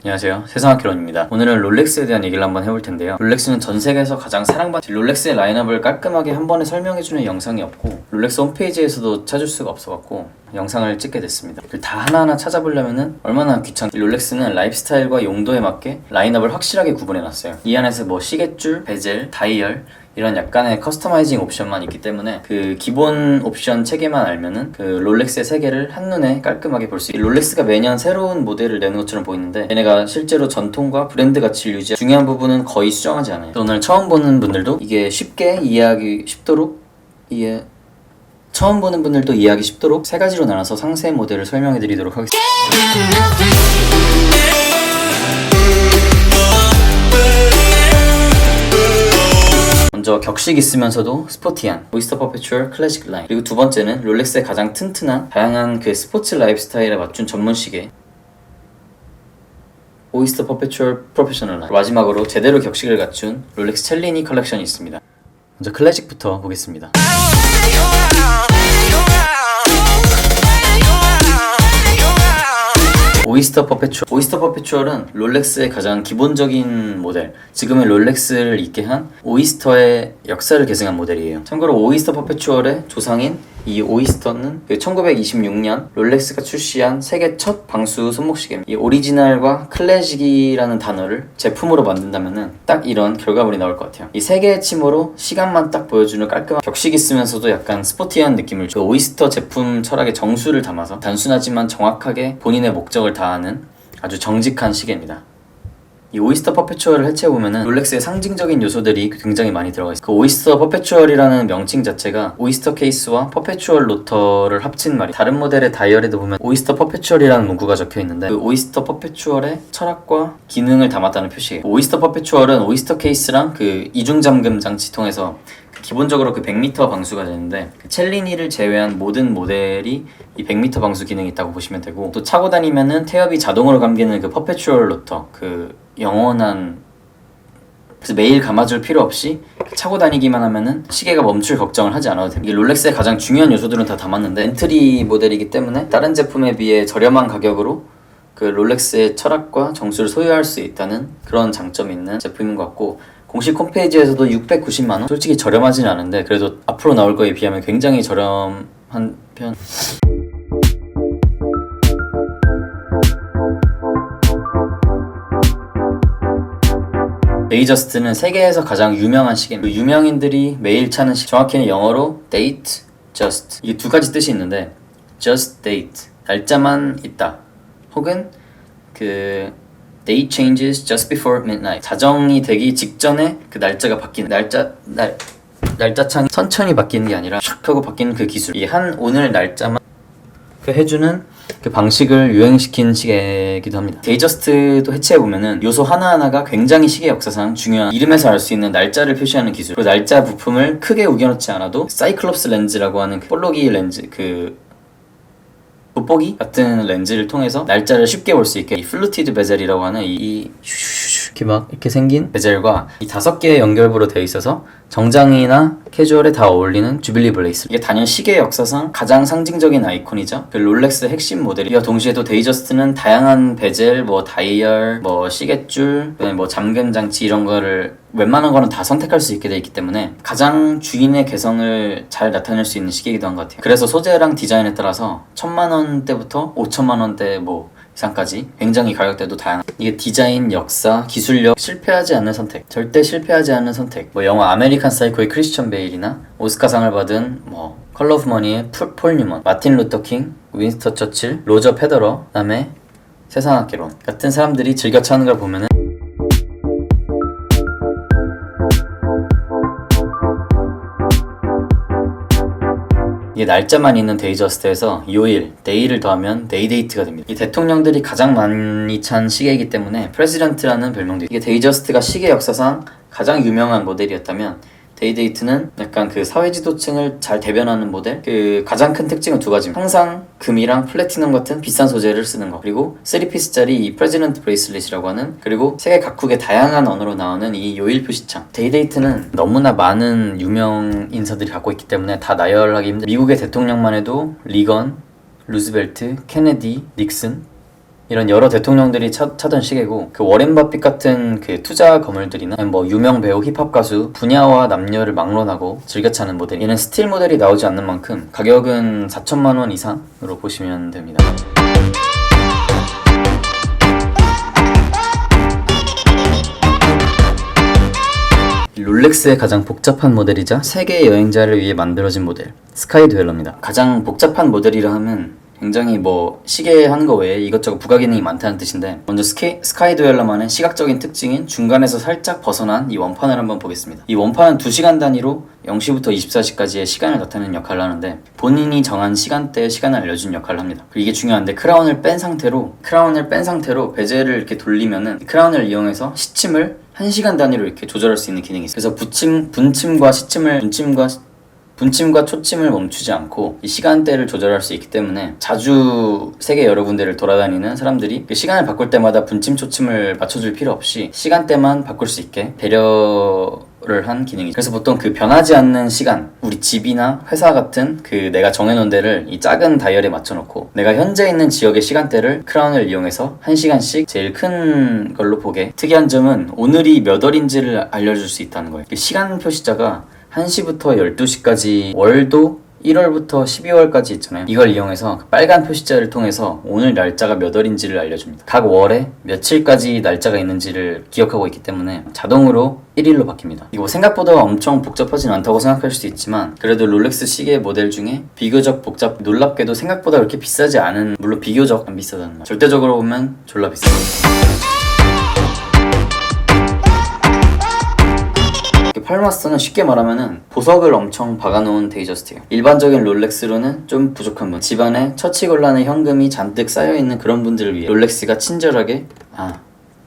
안녕하세요, 세상학개론입니다. 오늘은 롤렉스에 대한 얘기를 한번 해볼 텐데요. 롤렉스는 전 세계에서 가장 사랑받는 롤렉스의 라인업을 깔끔하게 한 번에 설명해주는 영상이 없고 롤렉스 홈페이지에서도 찾을 수가 없어갖고 영상을 찍게 됐습니다. 다 하나하나 찾아보려면은 얼마나 귀찮게. 롤렉스는 라이프스타일과 용도에 맞게 라인업을 확실하게 구분해놨어요. 이 안에서 뭐 시계줄, 베젤, 다이얼 이런 약간의 커스터마이징 옵션만 있기 때문에 그 기본 옵션 체계만 알면은 그 롤렉스의 세계를 한눈에 깔끔하게 볼 수 있어요. 롤렉스가 매년 새로운 모델을 내는 것처럼 보이는데 얘네가 실제로 전통과 브랜드 가치를 유지하는 중요한 부분은 거의 수정하지 않아요. 오늘 처음 보는 분들도 이게 쉽게 이해하기 쉽도록 처음 보는 분들도 이해하기 쉽도록 세 가지로 나눠서 상세 모델을 설명해 드리도록 하겠습니다. 먼저 격식 있으면서도 스포티한 오이스터 퍼페추얼 클래식 라인, 그리고 두 번째는 롤렉스의 가장 튼튼한 다양한 그 스포츠 라이프 스타일에 맞춘 전문 시계 오이스터 퍼페추얼 프로페셔널 라인, 마지막으로 제대로 격식을 갖춘 롤렉스 첼리니 컬렉션이 있습니다. 먼저 클래식부터 보겠습니다. 오이스터 퍼페추얼은 롤렉스의 가장 기본적인 모델, 지금의 롤렉스를 있게 한 오이스터의 역사를 계승한 모델이에요. 참고로 오이스터 퍼페추얼의 조상인 이 오이스터는 1926년 롤렉스가 출시한 세계 첫 방수 손목시계입니다. 이 오리지널과 클래식이라는 단어를 제품으로 만든다면은 딱 이런 결과물이 나올 것 같아요. 이 세 개의 침으로 시간만 딱 보여주는 깔끔한 격식 있으면서도 약간 스포티한 느낌을 줘. 오이스터 제품 철학의 정수를 담아서 단순하지만 정확하게 본인의 목적을 다하는 아주 정직한 시계입니다. 이 오이스터 퍼페추얼을 해체해보면은 롤렉스의 상징적인 요소들이 굉장히 많이 들어가 있어요. 그 오이스터 퍼페추얼이라는 명칭 자체가 오이스터 케이스와 퍼페추얼 로터를 합친 말이에요. 다른 모델의 다이얼에도 보면 오이스터 퍼페추얼이라는 문구가 적혀 있는데 그 오이스터 퍼페추얼의 철학과 기능을 담았다는 표시예요. 오이스터 퍼페추얼은 오이스터 케이스랑 그 이중 잠금 장치 통해서 기본적으로 그 100m 방수가 되는데 그 첼리니를 제외한 모든 모델이 이 100m 방수 기능이 있다고 보시면 되고, 또 차고 다니면은 태엽이 자동으로 감기는 그 퍼페추얼 로터, 그 영원한, 그래서 매일 감아줄 필요 없이 차고 다니기만 하면은 시계가 멈출 걱정을 하지 않아도 됩니다. 이게 롤렉스의 가장 중요한 요소들은 다 담았는데 엔트리 모델이기 때문에 다른 제품에 비해 저렴한 가격으로 그 롤렉스의 철학과 정수를 소유할 수 있다는 그런 장점이 있는 제품인 것 같고, 공식 홈페이지에서도 690만원? 솔직히 저렴하진 않은데 그래도 앞으로 나올 거에 비하면 굉장히 저렴한 편. 데이저스트는 세계에서 가장 유명한 시계입니다. 유명인들이 매일 차는 시계, 정확히는 영어로 date, just, 이게 두 가지 뜻이 있는데 just date, 날짜만 있다, 혹은 그 date changes just before midnight, 자정이 되기 직전에 그 날짜가 바뀌는, 날짜창이 천천히 바뀌는 게 아니라 샥 하고 바뀌는 그 기술, 이 한 오늘 날짜만 그 해주는 그 방식을 유행시킨 시계이기도 합니다. 데이저스트도 해체해보면은 요소 하나하나가 굉장히 시계 역사상 중요한, 이름에서 알 수 있는 날짜를 표시하는 기술, 그 날짜 부품을 크게 우겨놓지 않아도 사이클롭스 렌즈라고 하는 그 볼로기 렌즈, 그 돋보기 같은 렌즈를 통해서 날짜를 쉽게 볼 수 있게 이 플루티드 베젤이라고 하는 이렇게 막 이렇게 생긴 베젤과 이 5개의 연결부로 되어 있어서 정장이나 캐주얼에 다 어울리는 주빌리 블레이스, 이게 단연 시계 역사상 가장 상징적인 아이콘이죠. 그 롤렉스의 핵심 모델이와 동시에도 데이저스트는 다양한 베젤, 뭐 다이얼, 뭐 시계줄, 뭐 잠금 장치 이런 거를 웬만한 거는 다 선택할 수 있게 돼 있기 때문에 가장 주인의 개성을 잘 나타낼 수 있는 시계이기도 한 것 같아요. 그래서 소재랑 디자인에 따라서 1000만원대부터 5천만원대 뭐 이상까지 굉장히 가격대도 다양한, 이게 디자인, 역사, 기술력, 실패하지 않는 선택, 절대 실패하지 않는 선택. 뭐 영화 아메리칸 사이코의 크리스천 베일이나 오스카상을 받은 뭐 컬러 오브 머니의 폴 뉴먼, 마틴 루터 킹, 윈스턴 처칠, 로저 페더러, 그다음에 세상학개론 같은 사람들이 즐겨 차는 걸 보면은 이게 날짜만 있는 데이저스트에서 요일, 데이를 더하면 데이데이트가 됩니다. 이 대통령들이 가장 많이 찬 시계이기 때문에 프레지던트라는 별명도 있고, 이게 데이저스트가 시계 역사상 가장 유명한 모델이었다면 데이데이트는 약간 그 사회지도층을 잘 대변하는 모델. 그 가장 큰 특징은 두 가지입니다. 항상 금이랑 플래티넘 같은 비싼 소재를 쓰는 거, 그리고 3피스짜리 이 프레지던트 브레이슬릿이라고 하는, 그리고 세계 각국의 다양한 언어로 나오는 이 요일 표시창. 데이데이트는 너무나 많은 유명 인사들이 갖고 있기 때문에 다 나열하기 힘든, 미국의 대통령만 해도 리건, 루즈벨트, 케네디, 닉슨 이런 여러 대통령들이 차던 시계고, 그 워렌 버핏 같은 그 투자 거물들이나 뭐 유명 배우, 힙합 가수, 분야와 남녀를 막론하고 즐겨 차는 모델, 얘는 스틸 모델이 나오지 않는 만큼 가격은 4천만 원 이상으로 보시면 됩니다. 롤렉스의 가장 복잡한 모델이자 세계 여행자를 위해 만들어진 모델, 스카이 듀엘러입니다. 가장 복잡한 모델이라 하면 굉장히 뭐 시계 하는 거 외에 이것저것 부가 기능이 많다는 뜻인데, 먼저 스카이 듀엘러만의 시각적인 특징인 중간에서 살짝 벗어난 이 원판을 한번 보겠습니다. 이 원판은 2시간 단위로 0시부터 24시까지의 시간을 나타내는 역할을 하는데, 본인이 정한 시간대의 시간을 알려주는 역할을 합니다. 그리고 이게 중요한데, 크라운을 뺀 상태로 베젤을 이렇게 돌리면은 크라운을 이용해서 시침을 1시간 단위로 이렇게 조절할 수 있는 기능이 있어요. 그래서 분침과 초침을 멈추지 않고 이 시간대를 조절할 수 있기 때문에 자주 세계 여러 군데를 돌아다니는 사람들이 그 시간을 바꿀 때마다 분침, 초침을 맞춰줄 필요 없이 시간대만 바꿀 수 있게 배려를 한 기능이죠. 그래서 보통 그 변하지 않는 시간, 우리 집이나 회사 같은 그 내가 정해놓은 데를 이 작은 다이얼에 맞춰놓고 내가 현재 있는 지역의 시간대를 크라운을 이용해서 1시간씩 제일 큰 걸로 보게. 특이한 점은 오늘이 몇 월인지를 알려줄 수 있다는 거예요. 그 시간 표시자가 1시부터 12시까지, 월도 1월부터 12월까지 있잖아요. 이걸 이용해서 빨간 표시자를 통해서 오늘 날짜가 몇 월인지를 알려줍니다. 각 월에 며칠까지 날짜가 있는지를 기억하고 있기 때문에 자동으로 1일로 바뀝니다. 이거 생각보다 엄청 복잡하진 않다고 생각할 수도 있지만, 그래도 롤렉스 시계 모델 중에 비교적 놀랍게도 생각보다 그렇게 비싸지 않은, 물론 비교적 안 비싸다는 말, 절대적으로 보면 졸라 비싸요. 팔마스터는 쉽게 말하면은 보석을 엄청 박아놓은 데이저스트예요. 일반적인 롤렉스로는 좀 부족한 분, 집안에 처치곤란의 현금이 잔뜩 쌓여있는 그런 분들을 위해 롤렉스가 친절하게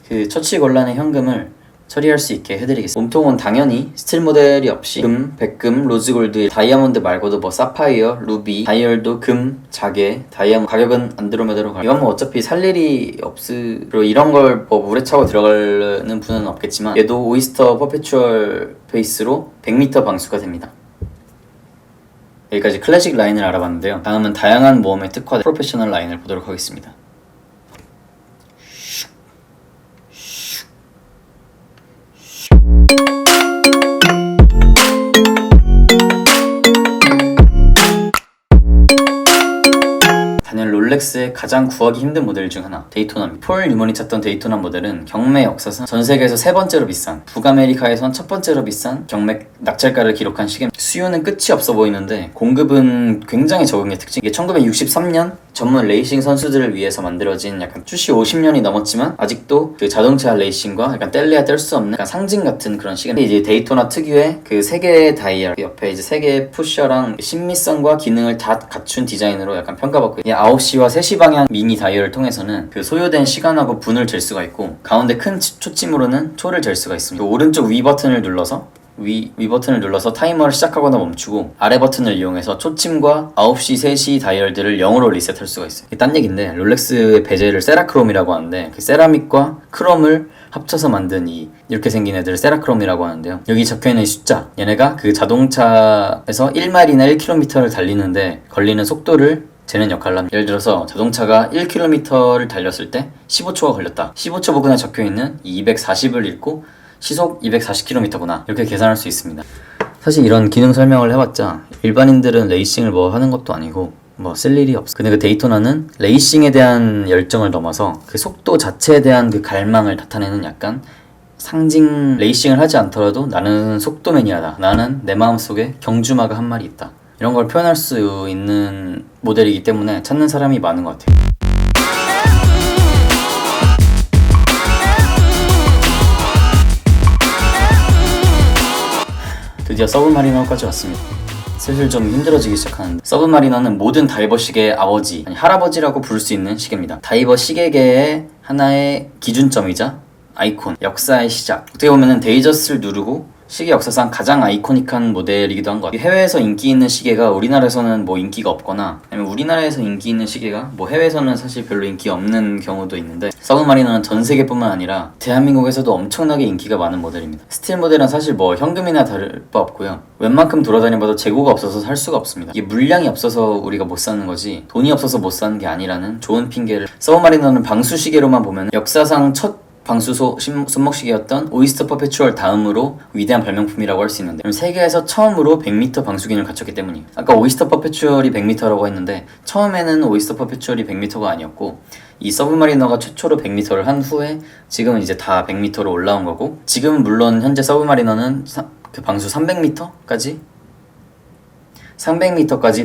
그 처치곤란의 현금을 처리할 수 있게 해드리겠습니다. 몸통은 당연히 스틸 모델이 없이 금, 백금, 로즈골드, 다이아몬드 말고도 뭐 사파이어, 루비, 다이얼도 금, 자개, 다이아몬드, 가격은 안드로메다로 가요. 이건 뭐 어차피 살 일이 그리고 이런 걸 뭐 물에 차고 들어가는 분은 없겠지만, 얘도 오이스터 퍼페추얼 페이스로 100m 방수가 됩니다. 여기까지 클래식 라인을 알아봤는데요. 다음은 다양한 모험에 특화된 프로페셔널 라인을 보도록 하겠습니다. 롤렉스의 가장 구하기 힘든 모델 중 하나, 데이토나입니다. 폴 뉴먼이 찾던 데이토나 모델은 경매 역사상 전 세계에서 3번째로 비싼, 북아메리카에선 첫 번째로 비싼 경매 낙찰가를 기록한 시계입니다. 수요는 끝이 없어 보이는데 공급은 굉장히 적은 게 특징. 이게 1963년 전문 레이싱 선수들을 위해서 만들어진, 약간 출시 50년이 넘었지만 아직도 그 자동차 레이싱과 약간 뗄래야 뗄 수 없는 약간 상징 같은 그런 시계입니다. 이제 데이토나 특유의 그 3개의 다이얼, 옆에 이제 3개의 푸셔랑 신미성과 기능을 다 갖춘 디자인으로 약간 평가받고 있어요. 9시와 3시 방향 미니 다이얼을 통해서는 그 소요된 시간하고 분을 잴 수가 있고, 가운데 큰 초침으로는 초를 잴 수가 있습니다. 그 오른쪽 위 버튼을 눌러서 타이머를 시작하거나 멈추고, 아래 버튼을 이용해서 초침과 9시, 3시 다이얼들을 0으로 리셋할 수가 있어요. 이게 딴 얘기인데, 롤렉스의 베젤을 세라크롬이라고 하는데, 그 세라믹과 크롬을 합쳐서 만든 이렇게 생긴 애들을 세라크롬이라고 하는데요. 여기 적혀있는 이 숫자, 얘네가 그 자동차에서 1마일이나 1km를 달리는데 걸리는 속도를 재는 역할을 합니다. 예를 들어서 자동차가 1km를 달렸을 때 15초가 걸렸다. 15초 부근에 적혀있는 이 240을 읽고 시속 240km구나, 이렇게 계산할 수 있습니다. 사실 이런 기능 설명을 해봤자 일반인들은 레이싱을 뭐 하는 것도 아니고 뭐 쓸 일이 없어. 근데 그 데이토나는 레이싱에 대한 열정을 넘어서 그 속도 자체에 대한 그 갈망을 나타내는 약간 상징. 레이싱을 하지 않더라도 나는 속도 매니아다, 나는 내 마음속에 경주마가 한 마리 있다, 이런 걸 표현할 수 있는 모델이기 때문에 찾는 사람이 많은 것 같아요. 드디어 서브마리너까지 왔습니다. 슬슬 좀 힘들어지기 시작하는데, 서브마리너는 모든 다이버 시계의 아버지, 아니 할아버지라고 부를 수 있는 시계입니다. 다이버 시계계의 하나의 기준점이자 아이콘, 역사의 시작. 어떻게 보면은 데이저스를 누르고 시계 역사상 가장 아이코닉한 모델이기도 한 것 같아요. 해외에서 인기 있는 시계가 우리나라에서는 뭐 인기가 없거나 아니면 우리나라에서 인기 있는 시계가 뭐 해외에서는 사실 별로 인기 없는 경우도 있는데 서브마리너는 전 세계뿐만 아니라 대한민국에서도 엄청나게 인기가 많은 모델입니다. 스틸 모델은 사실 뭐 현금이나 다를 바 없고요. 웬만큼 돌아다녀봐도 재고가 없어서 살 수가 없습니다. 이게 물량이 없어서 우리가 못 사는 거지 돈이 없어서 못 사는 게 아니라는 좋은 핑계를 서브마리너는 방수 시계로만 보면 역사상 첫 방수소 손목시계였던 오이스터 퍼페추얼 다음으로 위대한 발명품이라고 할 수 있는데 세계에서 처음으로 100m 방수기능을 갖췄기 때문이에요. 아까 오이스터 퍼페추얼이 100m라고 했는데 처음에는 오이스터 퍼페추얼이 100m가 아니었고 이 서브마리너가 최초로 100m를 한 후에 지금은 이제 다 100m로 올라온 거고 지금은 물론 현재 서브마리너는 그 방수 300m까지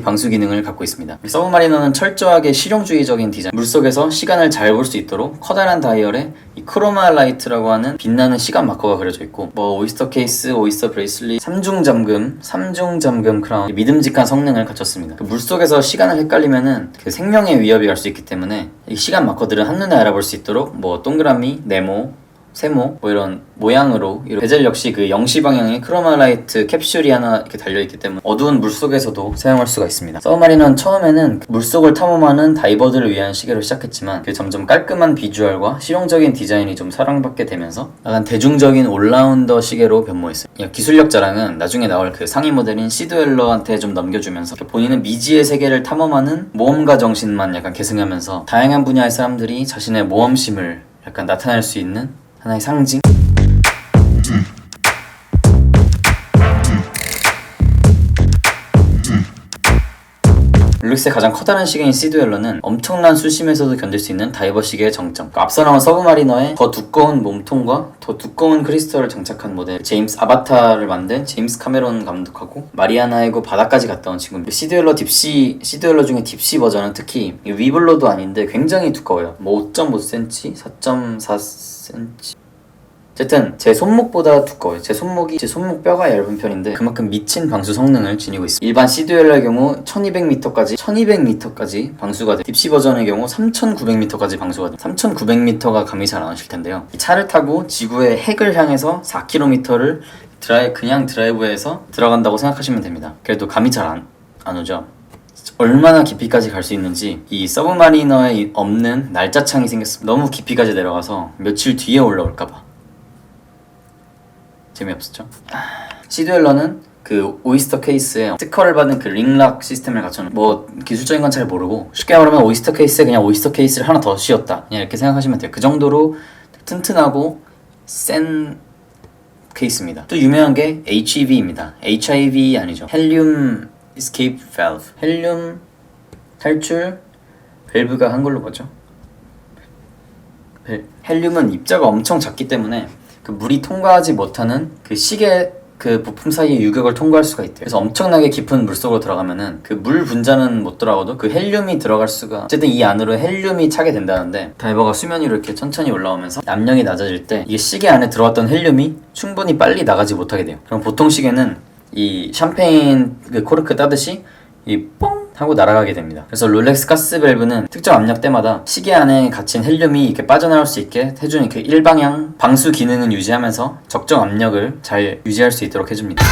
방수 기능을 갖고 있습니다. 서브마리너는 철저하게 실용주의적인 디자인, 물속에서 시간을 잘 볼 수 있도록 커다란 다이얼에 이 크로마 라이트라고 하는 빛나는 시간 마커가 그려져 있고 뭐 오이스터 케이스, 오이스터 브레이슬릿, 3중 잠금 크라운, 믿음직한 성능을 갖췄습니다. 그 물속에서 시간을 헷갈리면은 그 생명의 위협이 갈 수 있기 때문에 이 시간 마커들은 한눈에 알아볼 수 있도록 뭐 동그라미, 네모, 세모 뭐 이런 모양으로 베젤 역시 그 영시 방향의 크로마라이트 캡슐이 하나 이렇게 달려있기 때문에 어두운 물속에서도 사용할 수가 있습니다. 서브마리너는 처음에는 물속을 탐험하는 다이버들을 위한 시계로 시작했지만 점점 깔끔한 비주얼과 실용적인 디자인이 좀 사랑받게 되면서 약간 대중적인 올라운더 시계로 변모했어요. 기술력 자랑은 나중에 나올 그 상위 모델인 시드웰러한테 좀 넘겨주면서 본인은 미지의 세계를 탐험하는 모험가 정신만 약간 계승하면서 다양한 분야의 사람들이 자신의 모험심을 약간 나타낼 수 있는 하나의 상징? 롤렉스의 가장 커다란 시계인 시드웰러는 엄청난 수심에서도 견딜 수 있는 다이버 시계의 정점. 앞서 나온 서브마리너의 더 두꺼운 몸통과 더 두꺼운 크리스털을 장착한 모델 제임스 아바타를 만든 제임스 카메론 감독하고 마리아나이고 바다까지 갔다 온 친구입니다. 시드웰러 중에 딥시 버전은 특히 위블로도 아닌데 굉장히 두꺼워요. 뭐 5.5cm, 4.4cm 어쨌든 제 손목보다 두꺼워요. 제 손목 뼈가 얇은 편인데 그만큼 미친 방수 성능을 지니고 있습니다. 일반 시드웰러의 경우 1200m까지 방수가 돼요. 딥시 버전의 경우 3900m까지 방수가 돼요. 3900m가 감이 잘 안 오실 텐데요. 이 차를 타고 지구의 핵을 향해서 4km를 그냥 드라이브해서 들어간다고 생각하시면 됩니다. 그래도 감이 잘 안 오죠. 얼마나 깊이까지 갈 수 있는지 이 서브마리너에 없는 날짜창이 생겼습니다. 너무 깊이까지 내려가서 며칠 뒤에 올라올까봐 재미없었죠. 시드웰러는 그 오이스터 케이스에 특허를 받은 그 링락 시스템을 갖춰놓은 뭐 기술적인 건 잘 모르고 쉽게 말하면 오이스터 케이스에 그냥 오이스터 케이스를 하나 더 씌웠다 그냥 이렇게 생각하시면 돼요. 그 정도로 튼튼하고 센 케이스입니다. 또 유명한 게 HEV입니다. HIV 아니죠. 헬륨 Escape Valve. 헬륨 탈출 밸브가 한글로 뭐죠? 헬륨은 입자가 엄청 작기 때문에 그 물이 통과하지 못하는 그 시계 그 부품 사이의 유격을 통과할 수가 있대요. 그래서 엄청나게 깊은 물속으로 들어가면은 그 물 분자는 못 들어가도 그 헬륨이 들어갈 수가 어쨌든 이 안으로 헬륨이 차게 된다는데 다이버가 수면 위로 이렇게 천천히 올라오면서 압력이 낮아질 때 이게 시계 안에 들어왔던 헬륨이 충분히 빨리 나가지 못하게 돼요. 그럼 보통 시계는 이 샴페인 그 코르크 따듯이 이 뽕 하고 날아가게 됩니다. 그래서 롤렉스 가스 밸브는 특정 압력 때마다 시계 안에 갇힌 헬륨이 이렇게 빠져나올 수 있게 해주는 그 일방향 방수 기능은 유지하면서 적정 압력을 잘 유지할 수 있도록 해줍니다.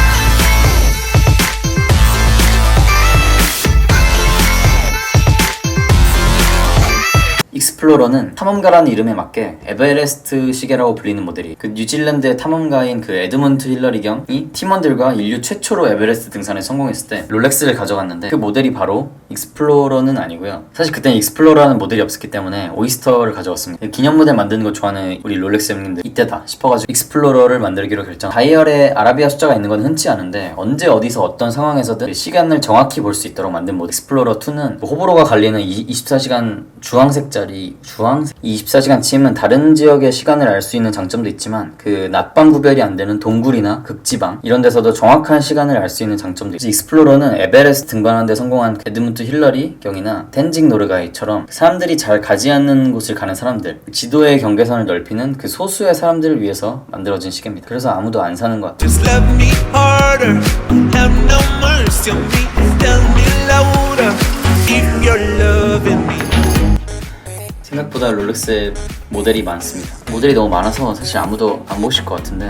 익스플로러는 탐험가라는 이름에 맞게 에베레스트 시계라고 불리는 모델이 그 뉴질랜드의 탐험가인 그 에드먼트 힐러리 경이 팀원들과 인류 최초로 에베레스트 등산에 성공했을 때 롤렉스를 가져갔는데 그 모델이 바로 익스플로러는 아니고요. 사실 그때는 익스플로러라는 모델이 없었기 때문에 오이스터를 가져왔습니다. 기념 모델 만드는 거 좋아하는 우리 롤렉스 형님들 이때다 싶어가지고 익스플로러를 만들기로 결정. 다이얼에 아라비아 숫자가 있는 건 흔치 않은데 언제 어디서 어떤 상황에서든 시간을 정확히 볼 수 있도록 만든 모델 익스플로러 2는 호불호가 갈리는 24시간 주황색 24시간 침은 다른 지역의 시간을 알 수 있는 장점도 있지만 그 낮밤 구별이 안 되는 동굴이나 극지방 이런 데서도 정확한 시간을 알 수 있는 장점도 있어요. 익스플로러는 에베레스트 등반하는 데 성공한 에드문드 힐러리 경이나 텐징 노르가이처럼 사람들이 잘 가지 않는 곳을 가는 사람들 지도의 경계선을 넓히는 그 소수의 사람들을 위해서 만들어진 시계입니다. 그래서 아무도 안 사는 것 같아요. Just love me harder, have no mercy on me, tell me louder if you're loving me. 생각보다 롤렉스의 모델이 많습니다. 모델이 너무 많아서 사실 아무도 안 보실 것 같은데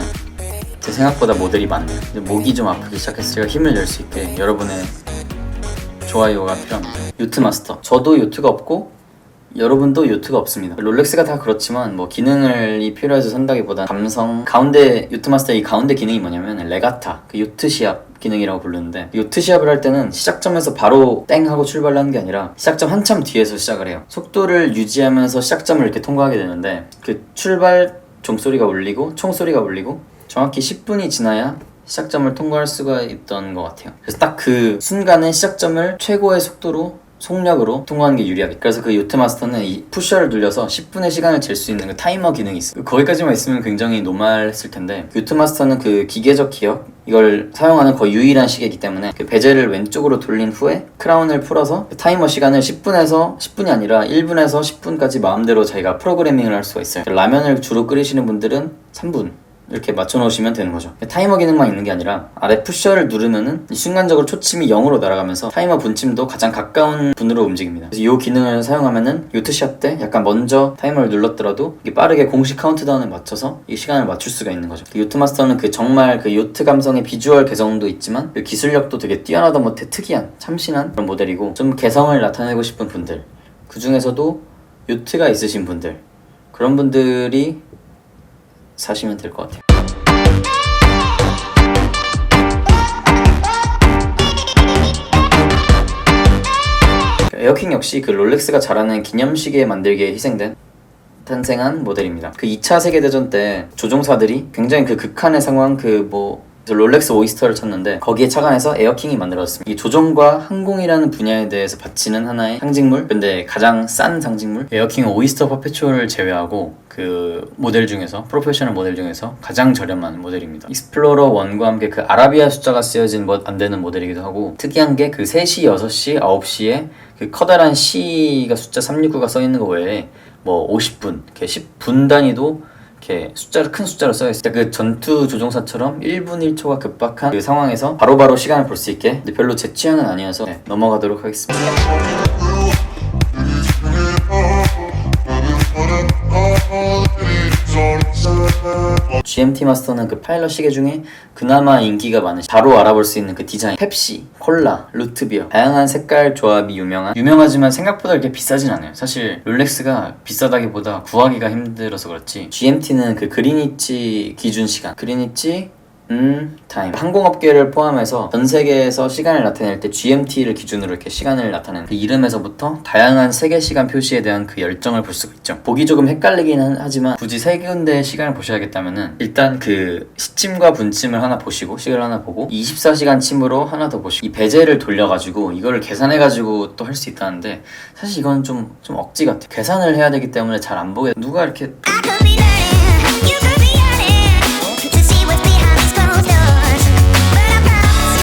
생각보다 모델이 많네요. 목이 좀 아프기 시작해서 제가 힘을 낼 수 있게 여러분의 좋아요가 필요합니다. 요트 마스터. 저도 요트가 없고 여러분도 요트가 없습니다. 롤렉스가 다 그렇지만 뭐 기능을 필요해서 산다기보다 감성 가운데 요트 마스터 이 가운데 기능이 뭐냐면 레가타 그 요트 시합 기능이라고 부르는데 요트 시합을 할 때는 시작점에서 바로 땡 하고 출발을 하는 게 아니라 시작점 한참 뒤에서 시작을 해요. 속도를 유지하면서 시작점을 이렇게 통과하게 되는데 그 출발 종소리가 울리고 총소리가 울리고 정확히 10분이 지나야 시작점을 통과할 수가 있던 것 같아요. 그래서 딱 그 순간에 시작점을 최고의 속도로 속력으로 통과하는 게 유리하겠다. 그래서 그 요트 마스터는 이 푸셔를 눌려서 10분의 시간을 잴 수 있는 그 타이머 기능이 있어요. 거기까지만 있으면 굉장히 노멀했을 텐데 요트 마스터는 그 기계적 기억 이걸 사용하는 거의 유일한 시계이기 때문에 그 베젤을 왼쪽으로 돌린 후에 크라운을 풀어서 그 타이머 시간을 10분이 아니라 1분에서 10분까지 마음대로 자기가 프로그래밍을 할 수가 있어요. 라면을 주로 끓이시는 분들은 3분 이렇게 맞춰놓으시면 되는 거죠. 타이머 기능만 있는 게 아니라 아래 푸셔를 누르면은 순간적으로 초침이 0으로 날아가면서 타이머 분침도 가장 가까운 분으로 움직입니다. 그래서 이 기능을 사용하면은 요트시합 때 약간 먼저 타이머를 눌렀더라도 이게 빠르게 공식 카운트다운에 맞춰서 이 시간을 맞출 수가 있는 거죠. 요트 마스터는 그 정말 그 요트 감성의 비주얼 개성도 있지만 그 기술력도 되게 뛰어나다 못해 특이한 참신한 그런 모델이고 좀 개성을 나타내고 싶은 분들 그 중에서도 요트가 있으신 분들 그런 분들이 사시면 될 것 같아요. 에어킹 역시 그 롤렉스가 잘하는 기념시계 만들기에 탄생한 모델입니다. 그 2차 세계대전 때 조종사들이 굉장히 그 극한의 상황 롤렉스 오이스터를 찾는데 거기에 착안해서 에어킹이 만들어졌습니다. 이 조종과 항공이라는 분야에 대해서 바치는 하나의 상징물 근데 가장 싼 상징물 에어킹 오이스터 퍼페추얼을 제외하고 그 모델 중에서 프로페셔널 모델 중에서 가장 저렴한 모델입니다. 익스플로러 1과 함께 그 아라비아 숫자가 쓰여진 안 되는 모델이기도 하고 특이한 게 그 3시, 6시, 9시에 그 커다란 C가 숫자 369가 써있는 거 외에 뭐 50분, 이렇게 10분 단위도 이렇게 큰 숫자로 써있어요. 그 전투 조종사처럼 1분 1초가 급박한 그 상황에서 바로바로 시간을 볼 수 있게 근데 별로 제 취향은 아니어서 넘어가도록 하겠습니다. GMT 마스터는 그 파일럿 시계 중에 그나마 인기가 많은 바로 알아볼 수 있는 그 디자인 펩시, 콜라, 루트비어 다양한 색깔 조합이 유명하지만 생각보다 이렇게 비싸진 않아요. 사실 롤렉스가 비싸다기보다 구하기가 힘들어서 그렇지 GMT는 그 그리니치 기준 시간 그리니치 타임 항공업계를 포함해서 전 세계에서 시간을 나타낼 때 GMT를 기준으로 이렇게 시간을 나타내는 그 이름에서부터 다양한 세계 시간 표시에 대한 그 열정을 볼 수가 있죠. 보기 조금 헷갈리긴 하지만 굳이 세 군데의 시간을 보셔야겠다면은 일단 그 시침과 분침을 하나 보시고 시계를 하나 보고 24시간 침으로 하나 더 보시고 이 베젤을 돌려가지고 이거를 계산해가지고 또 할 수 있다는데 사실 이건 좀 억지 같아요. 계산을 해야 되기 때문에 잘 안 보게 누가 이렇게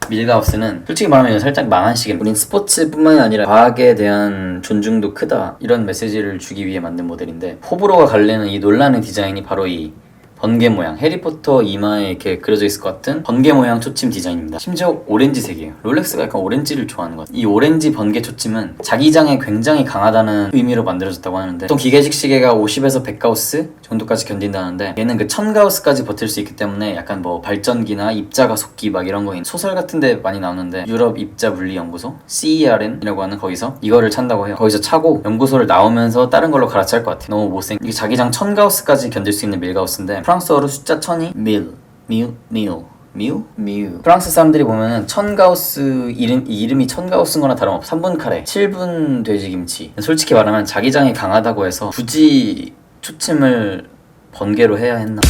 밀가우스는 솔직히 말하면 살짝 망한 시계 우린 스포츠뿐만이 아니라 과학에 대한 존중도 크다 이런 메시지를 주기 위해 만든 모델인데 호불호가 갈리는 이 논란의 디자인이 바로 이 번개 모양 해리포터 이마에 이렇게 그려져 있을 것 같은 번개 모양 초침 디자인입니다. 심지어 오렌지색이에요. 롤렉스가 약간 오렌지를 좋아하는 것 같아요. 이 오렌지 번개 초침은 자기장에 굉장히 강하다는 의미로 만들어졌다고 하는데 보통 기계식 시계가 50에서 100가우스 정도까지 견딘다는데 얘는 그 1000가우스까지 버틸 수 있기 때문에 약간 뭐 발전기나 입자 가속기 막 이런 거 소설 같은 데 많이 나오는데 유럽 입자 물리 연구소 CERN이라고 하는 거기서 이거를 찬다고 해요. 거기서 차고 연구소를 나오면서 다른 걸로 갈아찰 것 같아요. 너무 못생 이게 자기장 1000가우스까지 견딜 수 있는 밀가우스인데 프랑스어로 숫자 1000이 미우 프랑스 사람들이 보면은 1000가우스 이름이 1000가우스인 거나 다름없어. 3분 카레 7분 돼지김치 솔직히 말하면 자기장이 강하다고 해서 굳이 초침을 번개로 해야 했나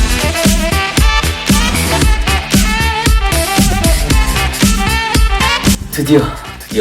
드디어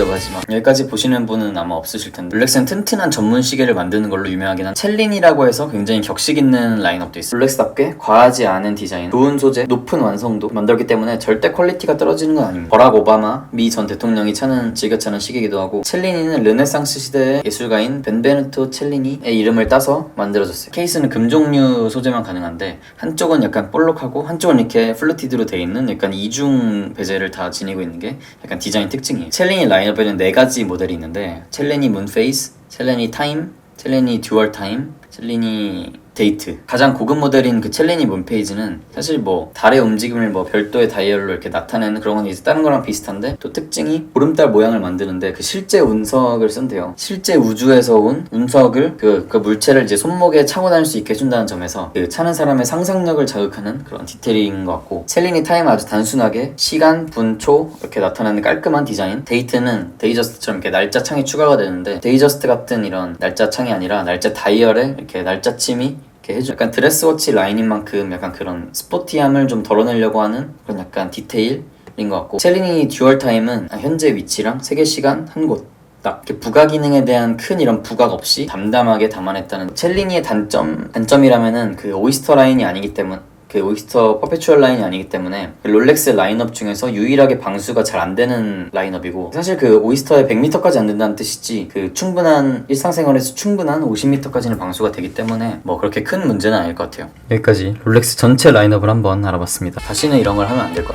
마지막 여기까지 보시는 분은 아마 없으실 텐데 롤렉스는 튼튼한 전문 시계를 만드는 걸로 유명하긴 한 첼린이라고 해서 굉장히 격식 있는 라인업도 있어요. 롤렉스답게 과하지 않은 디자인, 좋은 소재, 높은 완성도 만들었기 때문에 절대 퀄리티가 떨어지는 건 아닙니다. 버락 오바마 미 전 대통령이 즐겨 차는 시계이기도 하고 첼리니는 르네상스 시대의 예술가인 벤베누토 첼리니의 이름을 따서 만들어졌어요. 케이스는 금 종류 소재만 가능한데 한쪽은 약간 볼록하고 한쪽은 이렇게 플루티드로 되어 있는 약간 이중 베젤을 다 지니고 있는 게 약간 디자인 특징이에요. 첼리니 라인업에는 4가지 모델이 있는데 첼레니 문페이스, 첼레니 타임, 첼레니 듀얼 타임, 첼레니 데이트. 가장 고급 모델인 그 첼리니 몬페이지는 사실 뭐 달의 움직임을 뭐 별도의 다이얼로 이렇게 나타내는 그런 건 이제 다른 거랑 비슷한데, 또 특징이 보름달 모양을 만드는데 그 실제 운석을 쓴대요. 실제 우주에서 온 운석을 그 물체를 이제 손목에 차고 다닐 수 있게 해준다는 점에서 그 차는 사람의 상상력을 자극하는 그런 디테일인 것 같고, 첼리니 타임은 아주 단순하게 시간, 분, 초 이렇게 나타나는 깔끔한 디자인. 데이트는 데이저스트처럼 이렇게 날짜 창이 추가가 되는데, 데이저스트 같은 이런 날짜 창이 아니라 날짜 다이얼에 이렇게 날짜침이 이렇게 해줘. 약간 드레스워치 라인인 만큼 약간 그런 스포티함을 좀 덜어내려고 하는 그런 약간 디테일인 것 같고, 첼리니 듀얼 타임은 현재 위치랑 세계 시간 한 곳 딱 이렇게 부가 기능에 대한 큰 이런 부각 없이 담담하게 담아냈다는. 첼리니의 단점이라면은 그 오이스터 라인이 아니기 때문, 그 오이스터 퍼페추얼 라인이 아니기 때문에 롤렉스 라인업 중에서 유일하게 방수가 잘 안 되는 라인업이고, 사실 그 오이스터에 100m까지 안 된다는 뜻이지 그 충분한 일상생활에서 충분한 50m까지는 방수가 되기 때문에 뭐 그렇게 큰 문제는 아닐 것 같아요. 여기까지 롤렉스 전체 라인업을 한번 알아봤습니다. 다시는 이런 걸 하면 안 될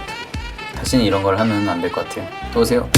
것 같아요. 또 오세요.